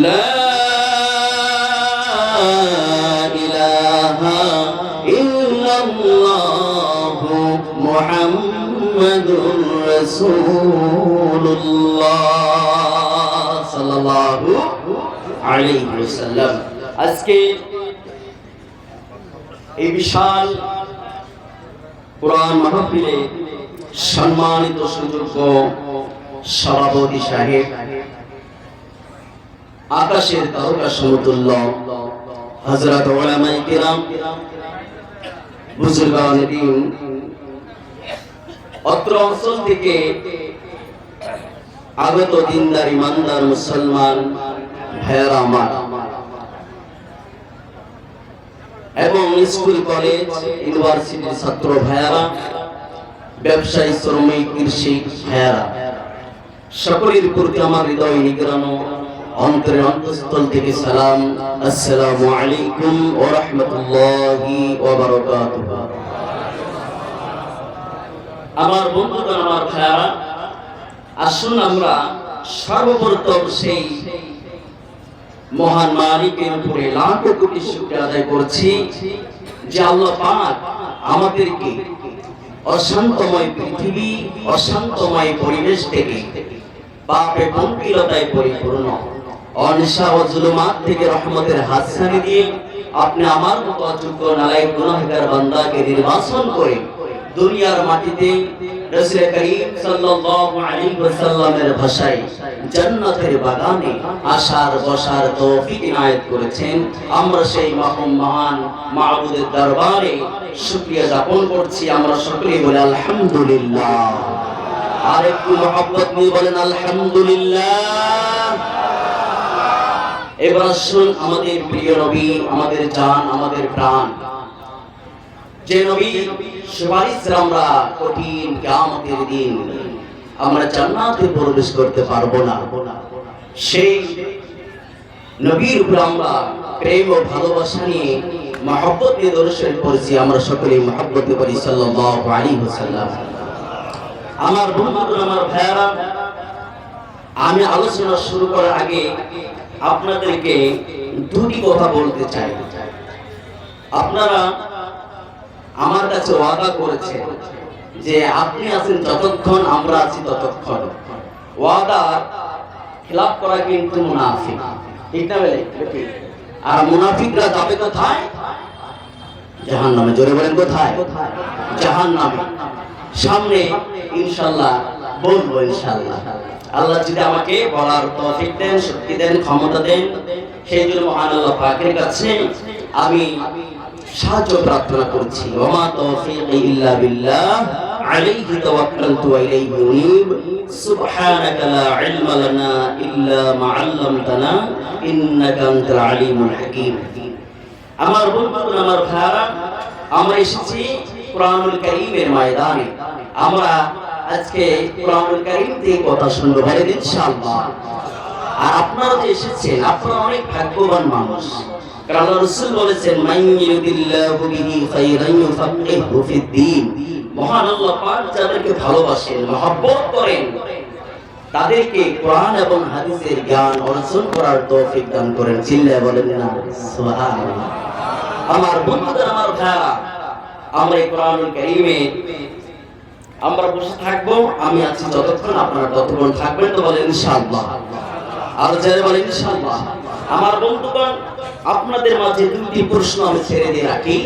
লা ইলাহা ইল্লাল্লাহু মুহাম্মাদুর রাসূলুল্লাহ সাল্লাল্লাহু আলাইহি ওয়াসাল্লাম। আজকে এই বিশাল কোরআন মাহফিলে সম্মানিত সুযোগ্য সভাপতি সাহেব, আকাশের তারকা সমতুল্য হযরত উলামায়ে কিরাম, বুজুর্গানে দ্বীন, অত্র অঞ্চল থেকে আগত দিনদার ইমানদার মুসলমান ভাইয়েরা আমার, এবং স্কুল কলেজ ইউনিভার্সিটির ছাত্র ভাইয়েরা, ব্যবসায়ী শ্রমিক কৃষক ভাইয়েরা, সকলের প্রতি আমার হৃদয় নিগ্রানো অন্তরের অন্তঃস্থল থেকে সালাম। আসসালামু আলাইকুম ওয়া রাহমাতুল্লাহি ওয়া বারাকাতুহু। আমার বন্ধুগণ, আমার ভাইয়েরা, আসুন আমরা সর্বপ্রথম সেই মহান মালিকের উপরে লাখো কোটি শুকরিয়া আদায় করছি যে আল্লাহ পাক আমাদেরকে অশান্তময় পৃথিবী, অশান্তময় পরিবেশ থেকে, পাপে পঙ্কিলতায় পরিপূর্ণ অনিশা ও জুলুমাত থেকে রহমতের হাতছানি দিয়ে আপনি আমার মতো অযোগ্য নালায়েক গুনাহগার বান্দাকে নির্বাচন করে দুনিয়ার মাটিতে রাসূল করিম সাল্লাল্লাহু আলাইহি ওয়াসাল্লামের ভাষায় জান্নাতের বাগানে আসার বসার তৌফিক ইনায়েত করেছেন। আমরা সেই মহান মাবুদের দরবারে শুকরিয়া জ্ঞাপন করছি। আমরা সকলেই বলি আলহামদুলিল্লাহ। আর একটু মহব্বত নিয়ে বলেন আলহামদুলিল্লাহ। এবার আসুন আমাদের প্রিয় নবী, আমাদের জান, আমাদের প্রাণ, যে নবী সুপারিশ আমরা কঠিন কিয়ামতের দিন আমরা জান্নাতে প্রবেশ করতে পারবো না, সেই নবীর উপর আমরা প্রেম ও ভালোবাসা নিয়ে মহব্বত নিয়ে দরুদ শরীফ পড়ছি। আমরা সকলেই মহব্বতে পড়ি সাল্লাল্লাহু আলাইহি ওয়াসাল্লাম। আমার বন্ধুরা, আমার ভাইয়েরা, আমি আলোচনা শুরু করার আগে আপনাদেরকে দুটি কথা বলতে চাই। আপনারা আমার কাছে ওয়াদা করেছেন যে আপনি আছেন যতক্ষণ, আমরা আছি ততক্ষণ। ওয়াদা খেলাফ করা কিন্তু মুনাফিক, ঠিক না? বলে আর মুনাফিকরা যাবে কোথায়? জাহান্নামে। জোরে বলেন কোথায়? জাহান্নামে। সামনে ইনশাআল্লাহ বলবো, ইনশাআল্লাহ। আল্লাহ যদি আমাকে বলার তৌফিক দেন, শক্তি দেন, ক্ষমতা দেন, সেই জন্য মহান আল্লাহ পাকের কাছে আমি সাহায্য প্রার্থনা করছি। ওমা তৌফিকি ইল্লা বিল্লাহ, আলাইহি তাওয়াক্কালতু ওয়া ইলাইহি উনীব, সুবহানাকা লা ইলমা লানা ইল্লা মা আল্লামতানা ইন্নাকা আনতাল আলিমুল হাকীম। আমার বন্ধুরা, আমার ভাইরা, আমরা এসেছি কুরআনুল কারীমের ময়দানে। আমরা আজকে কুরআনুল কারীম থেকে কথা শুনবো, বলেন ইনশাআল্লাহ। আর আপনারা যে এসেছেন, আপনারা অনেক ভাগ্যবান মানুষ। কারণ আল্লাহ রাসূল বলেছেন, মান ইউরিদিল্লাহু বিহি খায়রান ইউফাক্কিহু ফিদ্দীন। মহান আল্লাহ পাক যাদেরকে ভালোবাসেন, মহব্বত করেন, তাদেরকে কোরআন এবং হাদিসের জ্ঞান অর্জন করার তৌফিক দান করেন। চিল্লায়ে বলেন না সুবহানাল্লাহ। আমার বন্ধুরা, আমার ভাইরা, আমরা এই কোরআনুল কারীমে আমরা বসে থাকবো। আমি আছি যতক্ষণ, আপনারা ততক্ষণ থাকবেন। তো বলেন ইনশাআল্লাহ। আর যারা বলেন ইনশাআল্লাহ। আমার বন্ধুগণ, আপনাদের মাঝে দুটি প্রশ্ন আমি ছেড়ে দিয়ে রাখি।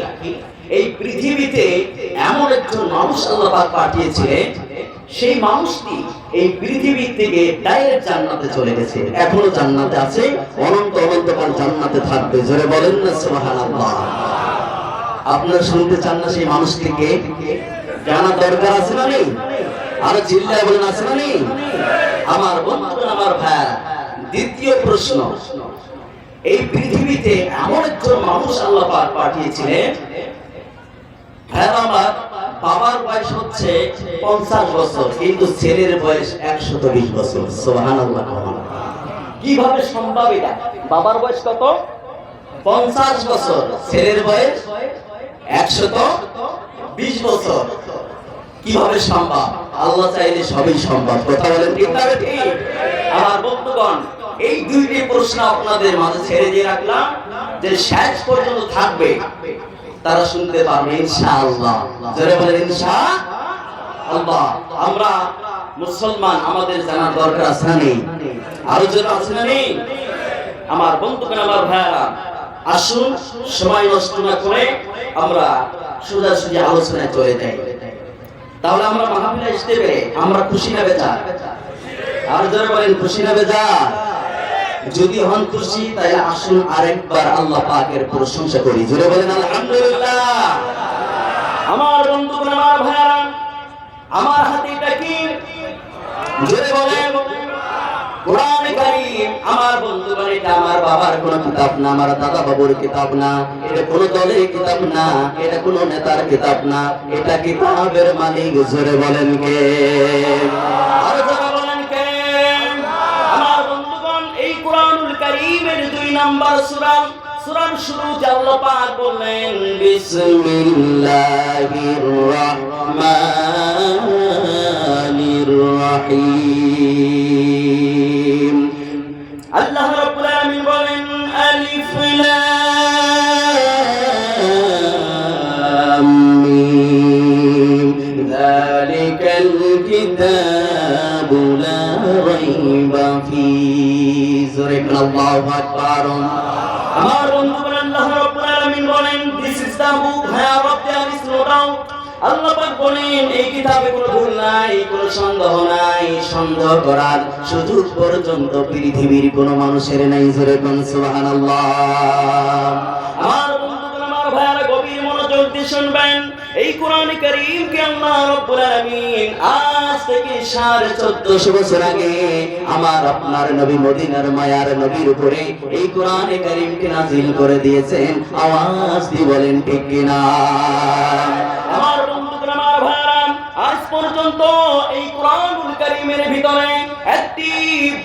এই পৃথিবীতে এমন একজন মানুষ আল্লাহ পাক পাঠিয়েছিলেন, সেই মানুষটি এই পৃথিবী থেকে ডাইরেক্ট জান্নাতে চলে গেছে, এখনো জান্নাতে আছে, অনন্ত অনন্তকাল জান্নাতে থাকবে। জোরে বলেন না সুবহানাল্লাহ। আপনারা শুনতে চান না সেই মানুষটিকে? জানা দরকার আছে না নেই? আর চিল্লায় বলেন আছে না নেই? আমার বন্ধুরা, আমার ভাইরা, দ্বিতীয় প্রশ্ন, এই পৃথিবীতে এমন একজন মানুষ আল্লাহ পাক পাঠিয়েছিলেন, হ্যাঁ, আমার বাবার বয়স হচ্ছে 50 বছর, কিন্তু ছেলের বয়স 120 বছর। সুবহানাল্লাহ। কিভাবে সম্ভব এটা? বাবার বয়স কত? 50 বছর, ছেলের বয়স 120 বছর। কিভাবে সম্ভব? আল্লাহ চাইলে সবই সম্ভব। কথা বলেন ঠিক না? ঠিক। আমার বন্ধুগণ, এই দুইটি প্রশ্ন আপনাদের মাঝে ছেড়ে দিয়ে রাখলাম, যে শেষ পর্যন্ত থাকবে তারা শুনতে পারবে ইনশাআল্লাহ। জোরে বলেন ইনশাআল্লাহ। আমরা মুসলমান, আমাদের জানার দরকার আছে না নেই? আরো জোরে আছে না নেই? আমার বন্ধুগণ, আমার ভাইরা, আসুন সময় নষ্ট না করে আমরা সোজাসুজি আলোচনায় চলে যাই। তাহলে আমরা মাহফিলে আসতে পেরে আমরা খুশি না বেজার? আর যারা বলেন খুশি না বেজার? যদি হন খুশি তাহলে আসুন আরেকবার আল্লাহ পাকের প্রশংসা করি। জোরে বলেন আলহামদুলিল্লাহ। আমার বন্ধুগণ, আমার ভাইরা, আমার হাতে এটা কি? জোরে বলেন কোরআন কারীম। আমার বন্ধুগণ, এটা আমার বাবার কোন কিতাব না, আমার দাদা বাবুর কিতাব না, এটা কোন দলের কিতাব না, এটা কোন নেতার কিতাব না, এটা কিতাবের মালিক। জোরে বলেন কে? আর যারা বলেন কে? আমার বন্ধুগণ, এই কোরআনুল কারীমের 2 নাম্বার সূরা, সূরার শুরুতে আল্লাহ পাক বললেন বিসমিল্লাহির রাহমানির রাহিম। আল্লাহ রাব্বুল আলামিন বলেন আলিফ লাম মিম যালিকাল কিতাবু লা রাইবা ফীহি। জোরে আল্লাহু আকবার। আমার বন্ধুগণ, আল্লাহ রাব্বুল আলামিন বলেন this is the book of the Islam. Allah পাক বলেন এই কিতাবে কোনো ভুল নাই, কোনো সন্দেহ নাই, সন্দেহ করার সুযোগ পর্যন্ত পৃথিবীর কোনো মানুষের নাই। জোরে কোন সুবহানাল্লাহ। আমার বন্ধুগণ, আমার ভাইরা, গভীর মনোযোগ দিয়ে শুনবেন। এই কোরআন কারীমকে আল্লাহ রাব্বুল আলামিন আজ থেকে 1450 বছর আগে আমার আপনার নবী মদিনার মায়ার নবীর উপরে এই কোরআন কারীমকে নাযিল করে দিয়েছেন। আওয়াজ দিয়ে বলেন ঠিক কিনা? আমার বন্ধুগণ, আমার ভাইরা, আজ পর্যন্ত এই কোরআনুল কারীমের ভিতরে একটি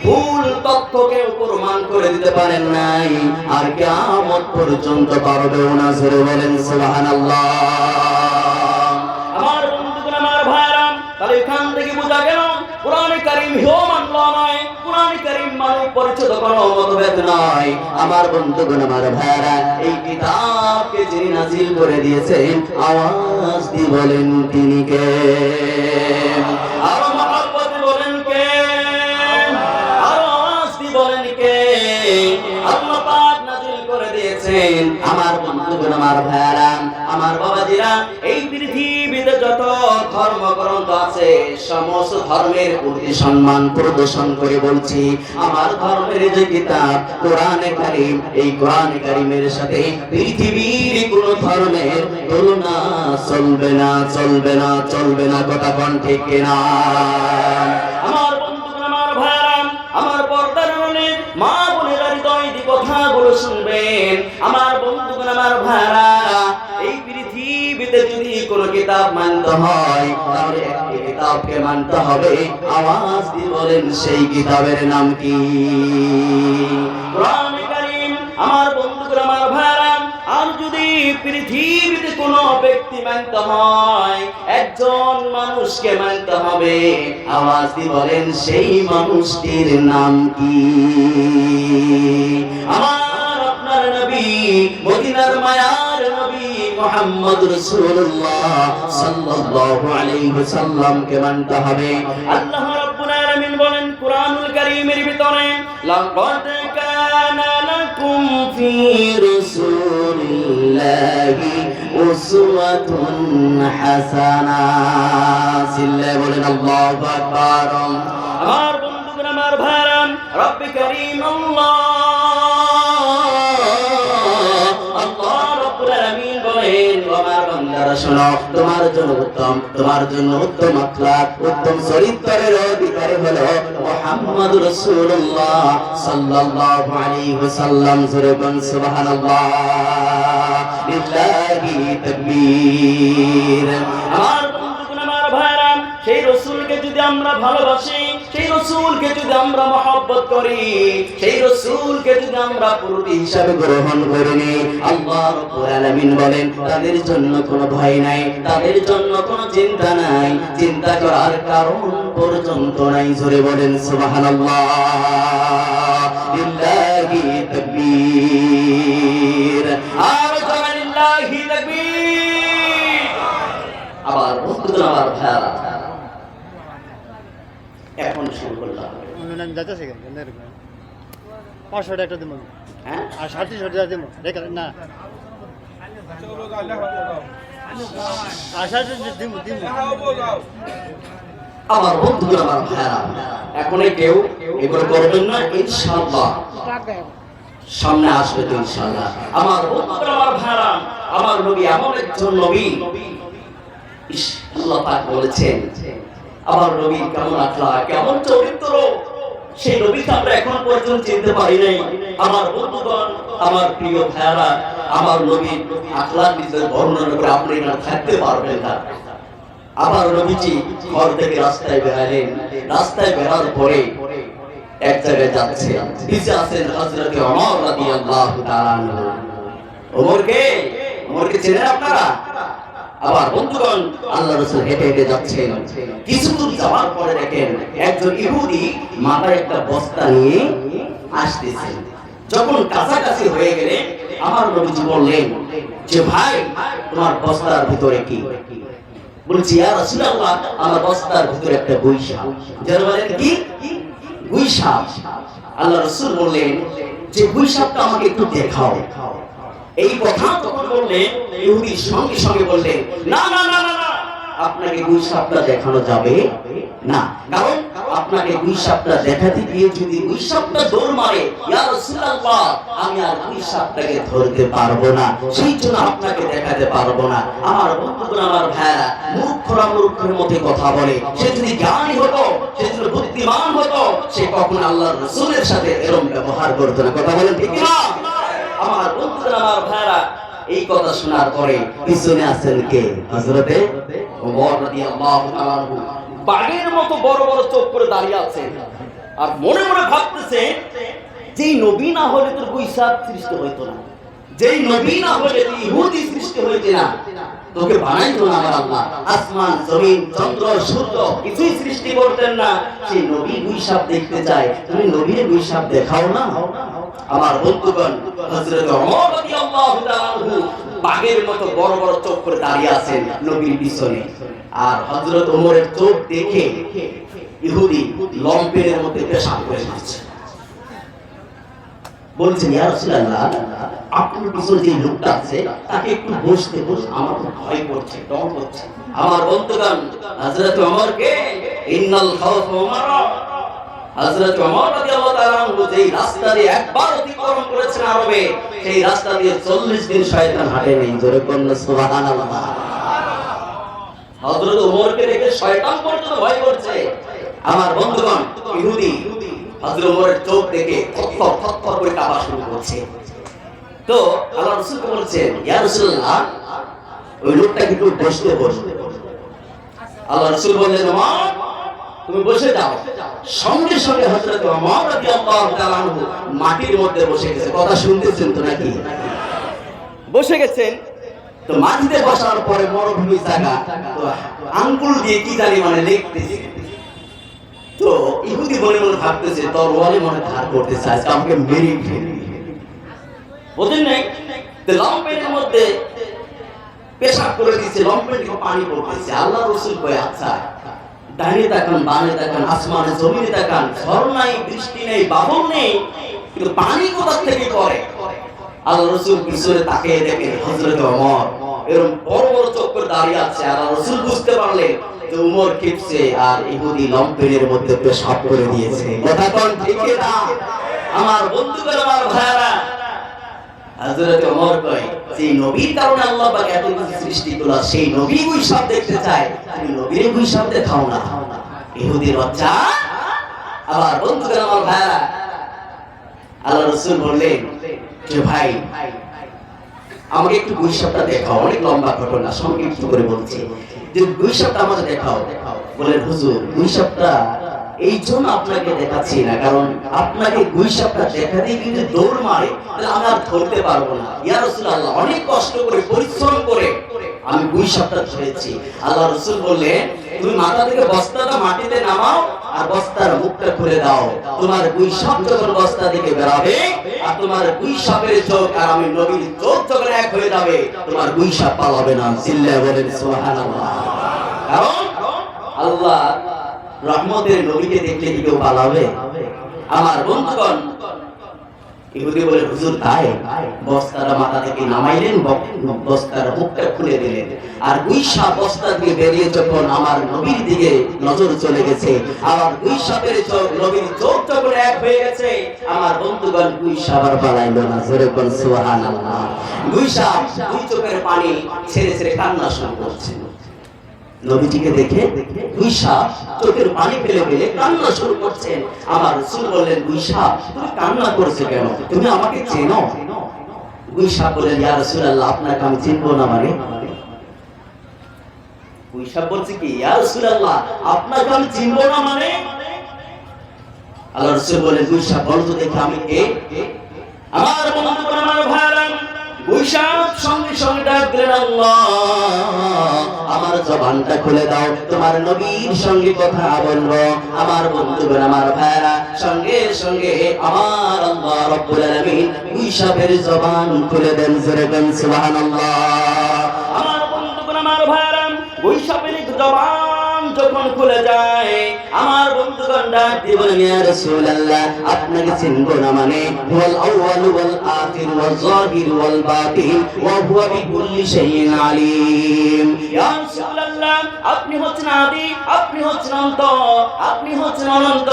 ভুল তথ্য কেউ প্রমাণ করে দিতে পারেন নাই, আর কিয়ামত পর্যন্ত পারবেও না। জোরে বলেন সুবহানাল্লাহ। আমার বন্ধুগণ, আমার ভাইরা, তাহলে এখান থেকে বোঝা গেল কোরআন কারীম হিউম্যান ল নয়, কোরআন কারীম মানব পরিচিত কোনো মতভেদ নয়। আমার বন্ধুগণ, আমার ভাইরা, এই কিতাবকে যিনি নাযিল করে দিয়েছেন, আওয়াজ দিয়ে বলেন তিনি কে? আরো মহব্বত বলেন কে? আরো আওয়াজ দিয়ে বলেন কে? আল্লাহ পাক নাযিল করে দিয়েছেন। আমার বন্ধুগণ, আমার ভাইরা, আমার বাবাজিরা, এই পৃথিবীতে যত ধর্মগ্রন্থ আছে সমস্ত ধর্মের প্রতি সম্মান প্রদর্শন করে বলছি, আমার ধর্মের যে কিতাব কোরআনে কারীম, এই কোরআনে কারীমের সাথে পৃথিবীর কোন ধর্মের তুলনা চলবে না, চলবে না, চলবে না। কথা কোন ঠিক কিনা? আমার বন্ধুগণ, আমার ভাইরা, আমার পর্দার আড়ালে মা বোনেরা হৃদয় দিয়ে কথাগুলো শুনবেন। আমার বন্ধুগণ, আমার ভাইরা, এই পৃথিবীতে যদি কোনো কিতাব মানতে হয় তাহলে একটি কিতাবকে মানতে হবে। আওয়াজ দিয়ে বলেন সেই কিতাবের নাম কি? কোরআন কারীম। আমার বন্ধুগণ, আমার ভাইরা, আর যদি পৃথিবীতে কোনো ব্যক্তি মানতে হয়, একজন মানুষকে মানতে হবে। আওয়াজ দিয়ে বলেন সেই মানুষটির নাম কি? আমার আপনার নবী, মদিনার মায়ার নবী মুহাম্মদ রাসূলুল্লাহ সাল্লাল্লাহু আলাইহি ওয়াসাল্লামকে মানতে হবে। আল্লাহ রাব্বুল আলামিন বলেন কোরআনুল কারীমের ভিতরে লাকাদ কানা লাকুম ফি রাসূলিল্লাহি উসওয়াতুন হাসানাহ। সিল্লাল্লাহু বলেন আল্লাহু আকবার। আমার বন্ধুগণ, আমার ভাইরা, রব্বে কারীম আল্লাহ রাব্বুল আলামিন বলেন, আমার বান্দারা শোনো, তোমার জন্য উত্তম আখলাক, উত্তম চরিত্রের অধিকারী হলো মুহাম্মদুর রাসূলুল্লাহ সাল্লাল্লাহু আলাইহি ওয়াসাল্লাম। জোরে বলেন সুবহানাল্লাহ, লিল্লাহি তাকবীর। আমার বন্ধুগণ, আমার ভাইরা, সেই রাসূলকে যদি আমরা ভালোবাসি, সেই রাসূলকে যদি আমরা মহব্বত করি, সেই রাসূলকে যদি আমরা পুরুষ হিসাবে গ্রহণ করি, আল্লাহ রাব্বুল আলামিন বলেন তাদের জন্য কোনো ভয় নাই, তাদের জন্য কোনো চিন্তা নাই, চিন্তা করার কারণ পর্যন্ত নাই। জোরে বলেন সুবহানাল্লাহ, যাইতেছে কেন এরকম 500 টাকা একটা দিব হ্যাঁ আর 37 টাকা দিব দেখ না আশা দিব দিব আমার বন্ধুরা আমার ভাইরা এখনই কেউ এগুলো করবেন না ইনশাআল্লাহ সামনে আসবে তো ইনশাআল্লাহ আমার বন্ধুরা আমার ভাইরা আমার নবী এমন একজন নবী আল্লাহ পাক বলেছেন আমার নবী কেমন আখলাক কেমন চরিত্র সেই নবীকে আমরা এখন পর্যন্ত চিনতে পারি নাই আমার বন্ধুগণ আমার প্রিয় ভাইরা আমার নবীর আখলাক নিজের বর্ণনা করে আপনি না থাকতে পারবেন না আবার নবীজি ঘর থেকে রাস্তায় বেরালেন রাস্তায় বেরার পরে এক জায়গায় যাচ্ছে পিছে আছেন হযরত ওমর রাদিয়াল্লাহু তাআলা ওমরকে চেনেন আপনারা আবার বন্ধুগণ আল্লাহর রাসূল হেঁটে হেঁটে যাচ্ছেন কিছু দূর যাওয়ার পরে দেখেন একজন ইহুদি মাথায় একটা বস্তা নিয়ে আসতেছেন যখন কাছাকাছি হয়ে গেলে আমার নবীজি বললেন যে ভাই তোমার বস্তার ভিতরে কি বলছি ইয়া রাসূলুল্লাহ আমার বস্তার ভিতরে একটা গুইসাপ যার বলেন কি গুইসাপ আল্লাহ রাসূল বললেন যে গুইসাপটা আমাকে একটু দেখাও এই কথা তখন বললেন ইহুদি সঙ্গে সঙ্গে বললেন না না না না না আপনাকে গুইসাপটা দেখানো যাবে না কারণ আপনাকে গুইসাপটা দেখাতে গিয়ে যদি গুইসাপটা দৌড় মারে ইয়া রাসূলুল্লাহ আমি আর গুইসাপটাকে ধরতে পারবো না সেই জন্য আপনাকে দেখাতে পারবো না আমার বন্ধুরা আমার ভাইরা মূর্খরা মূর্খের মধ্যে কথা বলে সে যদি জ্ঞানী হতো সে যদি বুদ্ধিমান হতো সে কখনো আল্লাহর রাসূলের সাথে এরকম ব্যবহার করতো না কথা বলেন ঠিক না আমার বন্ধুরা আমার ভাইরা এই কথা শোনার পরে পিছনে আছেন কে হযরতে ওমর রাদিয়াল্লাহু তাআলা বাঘের মতো বড় বড় চোখ করে দাঁড়িয়ে আছেন আর মনে মনে ভাবতেছে যেই নবী না হলে তোর গুইসাপ সৃষ্টি হইতো না যেই নবী না হলে তুই ইহুদি সৃষ্টি হইতে না তোকে বানাইতো না আমার আল্লাহ আসমান জমিন চন্দ্র সূর্য কিছুই সৃষ্টি করতেন না সেই নবী গুইসাপ দেখতে চায় তুমি নবীর গুইসাপ দেখাও না আমার বন্ধুগণ হযরত ওমর রাদিয়াল্লাহু তাআলা বাঘের মতো বড় বড় চোখ করে দাঁড়িয়ে আছেন নবীর পিছনে আর হযরত ওমরের চোখ দেখে ইহুদি লম্পের মধ্যে পেশাব করে দিচ্ছে বলছেন ইয়া রাসূলুল্লাহ আপনার পিছনে যে লোকটা আছে তাকে একটু বসতে আমার তো ভয় করছে ডর করছে আমার বন্ধুগণ হযরত ওমরকে ইন্নাল খাউফ ওমর হযরত ওমর রাদিয়াল্লাহু তাআলা যেই রাস্তা দিয়ে একবার অতিক্রম করেছেন আরবে সেই রাস্তা দিয়ে 40 দিন শয়তান হাঁটে নাই জোরে বলুন সুবহানাল্লাহ হযরত ওমরকে দেখে শয়তান পর্যন্ত ভয় করছে আমার বন্ধুগণ ইহুদি হযরত ওমরের চোখ দেখে থরথর থরথর করে কাঁপা শুরু করছে তো আল্লাহ রাসূলকে বলছেন ইয়া রাসূলুল্লাহ ওই লোকটাকে একটু বসতে আল্লাহ রাসূল বললেন ওমর তুমি বসে যাও সঙ্গে সঙ্গে হযরত ওমর রাদিয়াল্লাহু তাআলা মাটির মধ্যে বসে গেছে কথা শুনতেছেন তো নাকি বসে গেছেন তো মাটিতে বসার পরে মরুভূমি জায়গা তো আঙ্গুল দিয়ে কি জানি মানে লিখতেছে তো ইহুদি মনে মনে ভাবতেছে তরবারি মনে ধার করতেছে আজকে আমাকে মেরে ফেলবে বুঝেন নাই তো লম্পেনের মধ্যে পেশাব করে দিয়েছে লম্পেন থেকে পানি পড়তেছে আল্লাহ রাসূল কয় আচ্ছা ডাইনে তাকান বামে তাকান আসমানে জমিনে তাকান ঝড় নাই বৃষ্টি নেই বাদল নেই কিন্তু পানি কোথা থেকে পড়ে আল্লাহ রাসূল পিছনে তাকিয়ে দেখেন হযরত ওমর এরকম বড় বড় চোখ করে দাঁড়িয়ে আছে আর রাসূল বুঝতে পারলেন যে ওমর খেপছে আর ইহুদি লম্পেনের মধ্যে পেশাব করে দিয়েছে কথা কোন ঠিক না আমার বন্ধুগণ আমার ভাইরা হযরত ওমর কয় যে নবীর কারণে আল্লাহ পাক এত কিছু সৃষ্টি করলো সেই নবী গুইসাপ দেখতে চায় তুমি নবীর গুইসাপ দেখাও না ইহুদির বাচ্চা আবার বন্ধুগণ আমার ভাইরা আল্লাহ রাসূল বললেন যে ভাই আমাকে একটু গুইসাপটা দেখাও অনেক লম্বা ঘটনা সংক্ষিপ্ত করে বলছি যে গুইসাপটা আমাকে দেখাও বলেন হুজুর গুইসাপটা এই জন্য আপনাকে দেখাচ্ছি না কারণ আপনাকে গুইসাপটা দেখাতেই কিন্তু দৌড় মারে তাহলে আমি আর ধরতে পারবো না ইয়া রাসূলুল্লাহ অনেক কষ্ট করে পরিশ্রম করে আমি গুইসাপটা ধরেছি আল্লাহ রাসূল বললেন তুমি মাথা থেকে বস্তাটা মাটিতে নামাও আর বস্তার মুখটা খুলে দাও তোমার গুইসাপ যখন বস্তা থেকে বেরাবে আর তোমার গুইসাপের চোখ আর আমি নবীর চোখ যখন এক হয়ে যাবে তোমার গুইসাপ পালাবে না চিল্লায়ে বলেন সুবহানাল্লাহ কারণ আল্লাহ রহমতের নবীকে দেখলে কি কেউ পালাবে আমার বন্ধুগণ, ইহুদি বলে, হুজুর তাই? বস্তাটা মাথা থেকে নামাইলেন, বস্তার মুখটা খুলে দিলেন, আর গুইসা বস্তা দিয়ে বেরিয়ে যখন আমার নবীর দিকে নজর চলে গেছে, আবার গুইসাপের চোখ নবীর চোখ যখন এক হয়ে গেছে, আমার বন্ধুগণ গুইসা আবার পালাইলো না। জোরে বল সুবহানাল্লাহ। গুইসা দুই চোখের পানি ছেড়ে ছেড়ে কান্না শুরু করছে। নবীজিকে দেখে গুইসা চোখের পানি ফেলে ফেলে কান্না শুরু করছেন। আমার রাসূল বললেন, গুইসা তুমি কান্না করছো কেন? তুমি আমাকে চেনো? গুইসা বললেন, ইয়া রাসূলুল্লাহ, আপনাকে আমি চিনবো না মানে? গুইসা বলছে কি, ইয়া রাসূলুল্লাহ, আপনাকে আমি চিনবো না মানে? আল্লাহ রাসূল বললেন, গুইসা বল তো দেখি আমি কে? আমার বন্ধুগণ, আমার ভাইরা, গুইসা সঙ্গে সঙ্গে ডাক দিলেন, আল্লাহ, আমার জবানটা খুলে দাও, তোমার নবীর সঙ্গে কথা বলবো। আমার বন্ধুগণ, আমার ভাইরা, সঙ্গে সঙ্গে আমার আল্লাহ রাব্বুল আলামিন গুইসাপের জবান খুলে দেন। জোরে বলেন সুবহানাল্লাহ। আমার বন্ধুগণ, আমার ভাইরা, গুইসাপের জবান যখন খুলে যায়, আমার বন্ধুগণ ডাক দিয়ে বলেন, ইয়া রাসূলুল্লাহ, আপনাকে চিনবো না মানে? হুয়াল আউয়াল ওয়াল আখির ওয়াল যাহির ওয়াল বাতিন ওয়া হুয়া বিকুল্লি শাইইন আলিম। ইয়া রাসূলুল্লাহ, আপনি হচ্ছেন আদি, আপনি হচ্ছেন অন্ত, আপনি হচ্ছেন অনন্ত,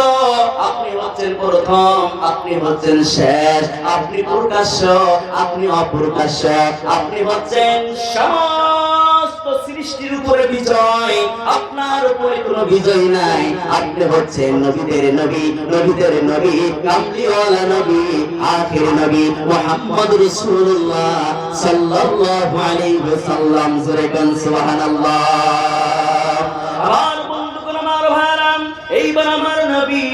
আপনি হচ্ছেন প্রথম, আপনি হচ্ছেন শেষ, আপনি প্রকাশ্য, আপনি অপ্রকাশ্য, আপনি হচ্ছেন সমস্ত সৃষ্টির উপরে বিজয়, আপনার উপরে কোনো বিজয় নাই। আপনি হচ্ছেন নবীদের নবী, নবীদের নবী, কামলিওয়ালা নবী, আখির নবী মুহাম্মদ রাসূলুল্লাহ সাল্লাল্লাহু আলাইহি ওয়াসাল্লাম। জোরে বলেন সুবহানাল্লাহ। আমার বন্ধুগণ, আমার ভাইরা, এইবার আমার নবী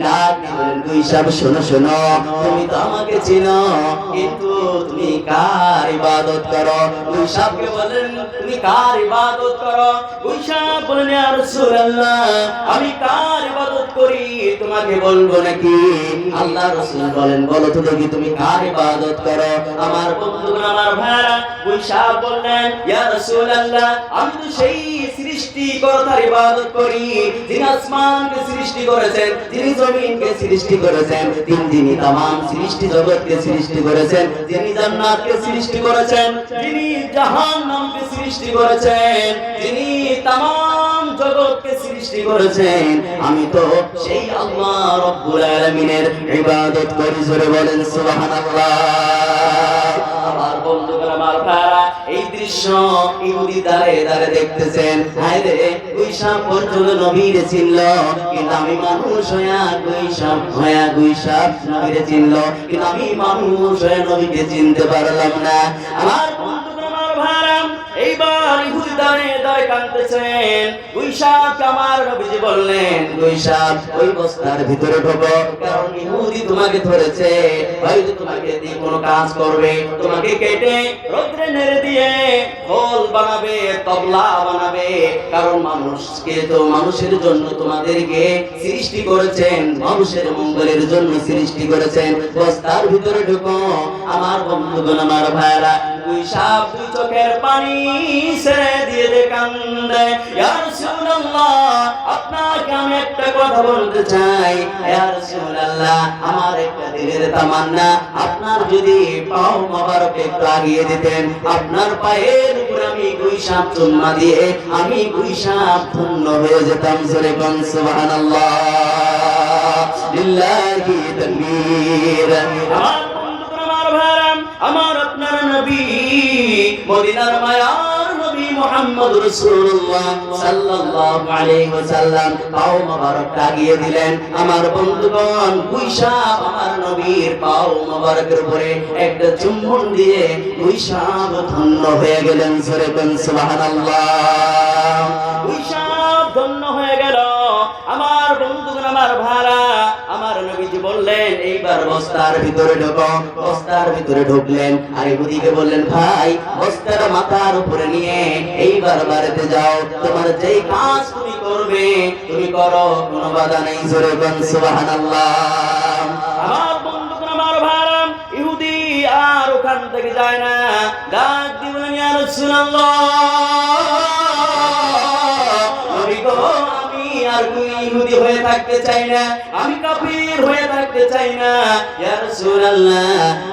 ডাক দিলেন, গুইসাপ শোনো শোনো, তুমি তো আমাকে চিনো, কিন্তু তুমি কার ইবাদত করো? গুইসাপকে বলেন, তুমি কার ইবাদত করো? গুইসাপ বলেন, ইয়া রাসূলুল্লাহ, আমি কার ইবাদত করি তোমাকে বলবো নাকি? আল্লাহ রাসূল বলেন, বলো তো দেখি তুমি কার ইবাদত করো? আমার বন্ধুগণ, আমার ভাইরা, গুইসাপ বললেন, ইয়া রাসূলুল্লাহ, আমি তো সেই সৃষ্টিকর্তার ইবাদত করি যিনি আসমানকে সৃষ্টি করেছেন, যিনি জমিনকে সৃষ্টি করেছেন, যিনি तमाम সৃষ্টি জগৎকে সৃষ্টি করেছেন, যিনি জান্নাতকে সৃষ্টি করেছেন, যিনি জাহান্নামকে সৃষ্টি করেছেন, যিনি तमाम জগৎকে সৃষ্টি করেছেন, আমি তো সেই আল্লাহ রাব্বুল আলামিনের ইবাদত করি। জোরে বলেন সুবহানাল্লাহ। আমার বন্ধুগণ, আমার ভাইরা, এই দৃশ্য ইহুদি দাঁড়ে দাঁড়ে দেখতেছেন। হায় রে, গুইসাপ পর্যন্ত নবীরে চিনল, কিন্তু আমি মানুষ হইয়া গুইসাপ নবীরে চিনল, কিন্তু আমি মানুষ হয়ে নবীকে চিনতে পারলাম না। আমার বন্ধুগণ, আমার ভাইরা, এইবার ইহুদি দাঁড়ে দাঁড়ে কাঁদতেছেন। গুইসাপ আমার নবীজি বললেন, গুইসাপ ওই বস্তার ভিতরে ঢোকো, কারণ ইহুদি তোমাকে ধরেছে, হয়তো তোমাকে দিয়ে কোনো কাজ করবে, তোমাকে কেটে রোদ্রে নেড়ে দিয়ে ঢোল বানাবে, তবলা বানাবে, কারণ মানুষকে তো মানুষের জন্য তোমাদেরকে সৃষ্টি করেছেন, মানুষের মঙ্গলের জন্য সৃষ্টি করেছেন। বস্তার ভিতরে ঢোকো। আমার বন্ধুগণ, আমার ভাইরা, গুইসাপ দুই চোখের পানি ছেড়ে দিয়ে কান্দে। ইয়া রাসূলুল্লাহ, আপনাকে আমি একটা কথা বলতে চাই। ইয়া রাসূলুল্লাহ, আমার একটা দিলের তামান্না, আপনার যদি পাও মোবারক একটু আগিয়ে দিতেন, আপনার পায়ের উপর আমি গুইসাপ চুম্মা দিয়ে আমি গুইসাপ ধন্য হয়ে যেতাম। জোরে বলেন সুবহানাল্লাহ। লিল্লাহি তাকবীর। আমার বন্ধুগণ, আমার ভাইরা, আমার আপনার নবী, মদিনার মায়ার নবী মুহাম্মদ রাসূলুল্লাহ সাল্লাল্লাহু আলাইহি ওয়াসাল্লাম পাও মোবারক লাগিয়ে দিলেন। আমার বন্ধুগণ, গুইসাপ আমার নবীর পাও মোবারকের উপরে একটা চুম্বন দিয়ে গুইসাপ ধন্য হয়ে গেলেন। জোরে বলেন সুবহানাল্লাহ। গুইসাপ ধন্য হয়ে গেল। আমার বন্ধুগণ, আমার ভাইরা, আমার নবীজি বললেন, এইবার বস্তার ভিতরে ঢোকো। বস্তার ভিতরে ঢুকলেন, আর ইহুদিকে বললেন, ভাই, বস্তার মাথার উপরে নিয়ে এইবার বাড়িতে যাও, তোমার যেই কাজ তুমি করবে তুমি করো, কোনো বাধা নেই। জোরে বলেন সুবহানাল্লাহ। আমার বন্ধুগণ, আমার ভাইরা, ইহুদি আর ওখান থেকে যায় না, ডাক দিয়ে বলেন, ইয়া রাসূলুল্লাহ, নবী গো, আমি আর কোন ইহুদি হয়ে থাকতে চাই না, আমি কাফির হয়ে থাকতে চাই না। ইয়া রাসূলুল্লাহ,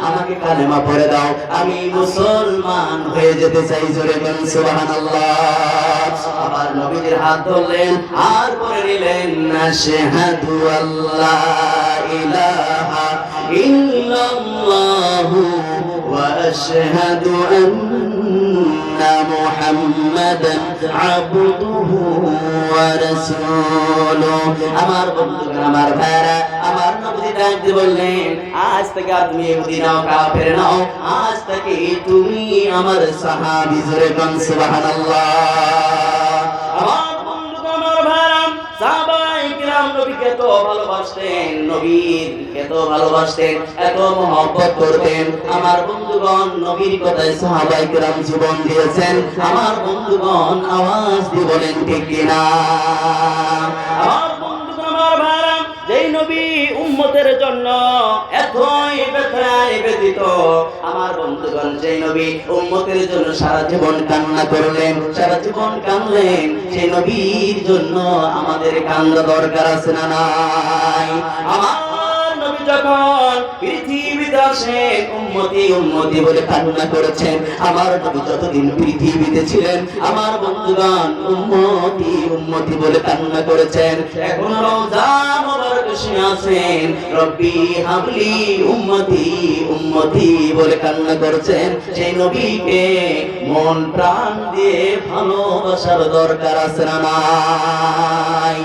আমাকে কালেমা পড়ে দাও, আমি মুসলমান হয়ে যেতে চাই। জোরে বলেন সুবহানাল্লাহ। আবার নবীজির হাত ধরলেন আর পরে নিলেন, আশহাদু আল্লা ইলাহা ইল্লাল্লাহু ওয়া আশহাদু আন্না মুহাম্মাদান আবদুহু ওয়া রাসূলুহু। আমার বন্ধুগণ, আমার ভাইরা, আমার নবী ডাক দিয়ে বললেন, আজ থেকে আর তুমি ইহুদি নাও, কাফের নাও, আজ থেকে তুমি আমার সাহাবী। জোরে বলেন সুবহানাল্লাহ। আমার বন্ধুগণ, আমার ভাইরা, সাহাবায়ে কিরাম নবীকে এত ভালোবাসতেন, নবীকে এত ভালোবাসতেন, এত মহব্বত করতেন। আমার বন্ধুগণ, নবীর কথায় সাহাবায়ে কিরাম জীবন দিয়েছেন। আমার বন্ধুগণ, আওয়াজ দিয়ে বলেন ঠিক কিনা? আমার বন্ধুগণ, আমার ভাইরা, যেই নবী উম্মতের জন্য এতই ব্যথায় ব্যথিত, আমার বন্ধুগণ, যেই নবী উম্মতের জন্য সারা জীবন কান্না করলেন, সারা জীবন কাঁদলেন, সেই নবীর জন্য আমাদের কান্না দরকার আছে না নাই? আমার নবী যখন পৃথিবীতে আসেন, উম্মতি উম্মতি বলে কান্না করেছেন। আমার নবী যতদিন পৃথিবীতে ছিলেন, আমার বন্ধুগণ, উম্মতি উম্মতি বলে কান্না করেছেন। এখন রওজা মোবারক শুয়ে আছেন, রব্বি হাবলি উম্মতি উম্মতি বলে কান্না করেছেন। সেই নবীকে মন প্রাণ দিয়ে ভালোবাসার দরকার আছে না নাই?